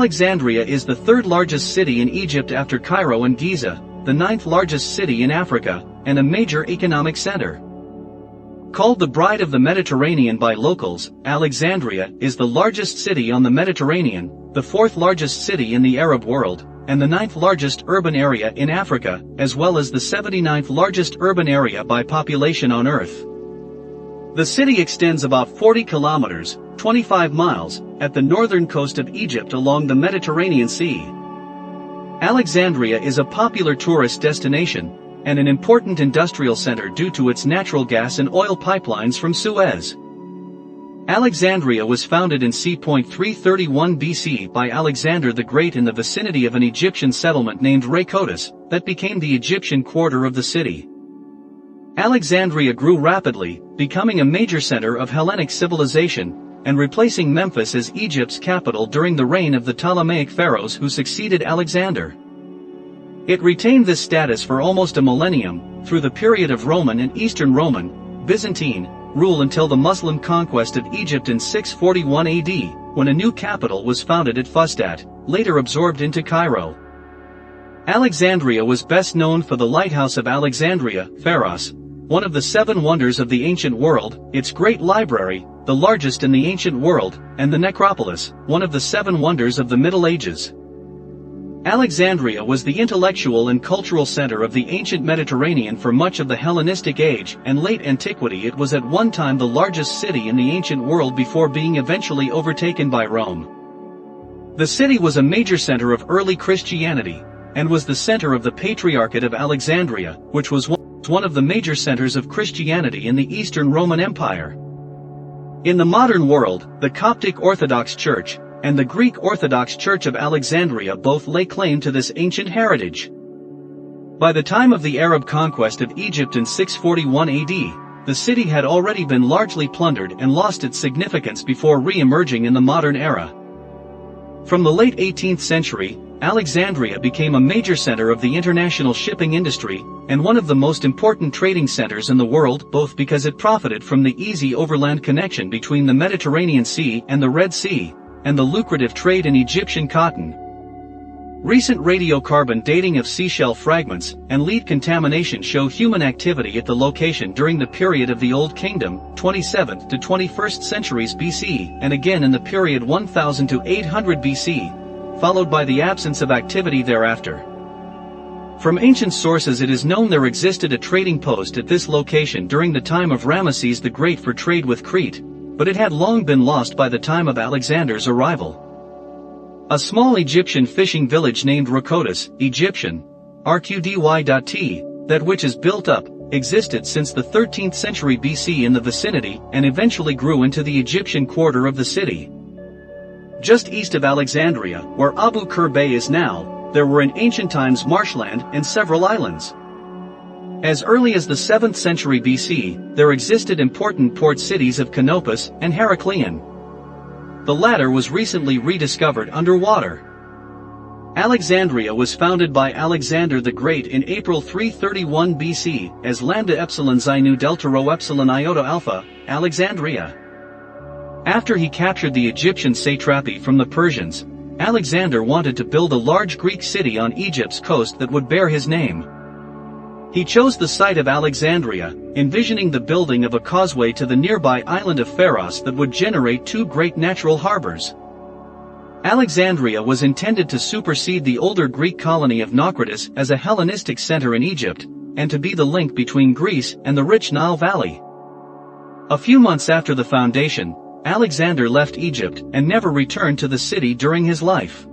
Alexandria is the third largest city in Egypt after Cairo and Giza, the ninth largest city in Africa, and a major economic center. Called the Bride of the Mediterranean by locals, Alexandria is the largest city on the Mediterranean, the fourth largest city in the Arab world, and the ninth largest urban area in Africa, as well as the 79th largest urban area by population on Earth. The city extends about 40 kilometers, 25 miles, at the northern coast of Egypt along the Mediterranean Sea. Alexandria is a popular tourist destination, and an important industrial center due to its natural gas and oil pipelines from Suez. Alexandria was founded in c.331 BC by Alexander the Great in the vicinity of an Egyptian settlement named Rhakotis, that became the Egyptian quarter of the city. Alexandria grew rapidly, becoming a major center of Hellenic civilization, and replacing Memphis as Egypt's capital during the reign of the Ptolemaic pharaohs who succeeded Alexander. It retained this status for almost a millennium, through the period of Roman and Eastern Roman, Byzantine, rule until the Muslim conquest of Egypt in 641 AD, when a new capital was founded at Fustat, later absorbed into Cairo. Alexandria was best known for the Lighthouse of Alexandria, Pharos, one of the seven wonders of the ancient world, its great library, the largest in the ancient world, and the necropolis, one of the seven wonders of the Middle Ages. Alexandria was the intellectual and cultural center of the ancient Mediterranean for much of the Hellenistic age, and late antiquity it was at one time the largest city in the ancient world before being eventually overtaken by Rome. The city was a major center of early Christianity, and was the center of the Patriarchate of Alexandria, which was one of the major centers of Christianity in the Eastern Roman Empire. In the modern world, the Coptic Orthodox Church, and the Greek Orthodox Church of Alexandria both lay claim to this ancient heritage. By the time of the Arab conquest of Egypt in 641 AD, the city had already been largely plundered and lost its significance before re-emerging in the modern era. From the late 18th century, Alexandria became a major center of the international shipping industry, and one of the most important trading centers in the world, both because it profited from the easy overland connection between the Mediterranean Sea and the Red Sea, and the lucrative trade in Egyptian cotton. Recent radiocarbon dating of seashell fragments and lead contamination show human activity at the location during the period of the Old Kingdom, 27th to 21st centuries BC, and again in the period 1000 to 800 BC, followed by the absence of activity thereafter. From ancient sources it is known there existed a trading post at this location during the time of Ramesses the Great for trade with Crete, but it had long been lost by the time of Alexander's arrival. A small Egyptian fishing village named Rhakotis, Egyptian, RQDY.T, that which is built up, existed since the 13th century BC in the vicinity and eventually grew into the Egyptian quarter of the city. Just east of Alexandria, where Abu Qir Bay is now, there were in ancient times marshland and several islands. As early as the 7th century BC, there existed important port cities of Canopus and Heracleion. The latter was recently rediscovered underwater. Alexandria was founded by Alexander the Great in April 331 BC as Lambda Epsilon Xi Nu Delta Rho Epsilon Iota Alpha, Alexandria. After he captured the Egyptian satrapy from the Persians, Alexander wanted to build a large Greek city on Egypt's coast that would bear his name. He chose the site of Alexandria, envisioning the building of a causeway to the nearby island of Pharos that would generate two great natural harbors. Alexandria was intended to supersede the older Greek colony of Naucratis as a Hellenistic center in Egypt, and to be the link between Greece and the rich Nile Valley. A few months after the foundation, Alexander left Egypt and never returned to the city during his life.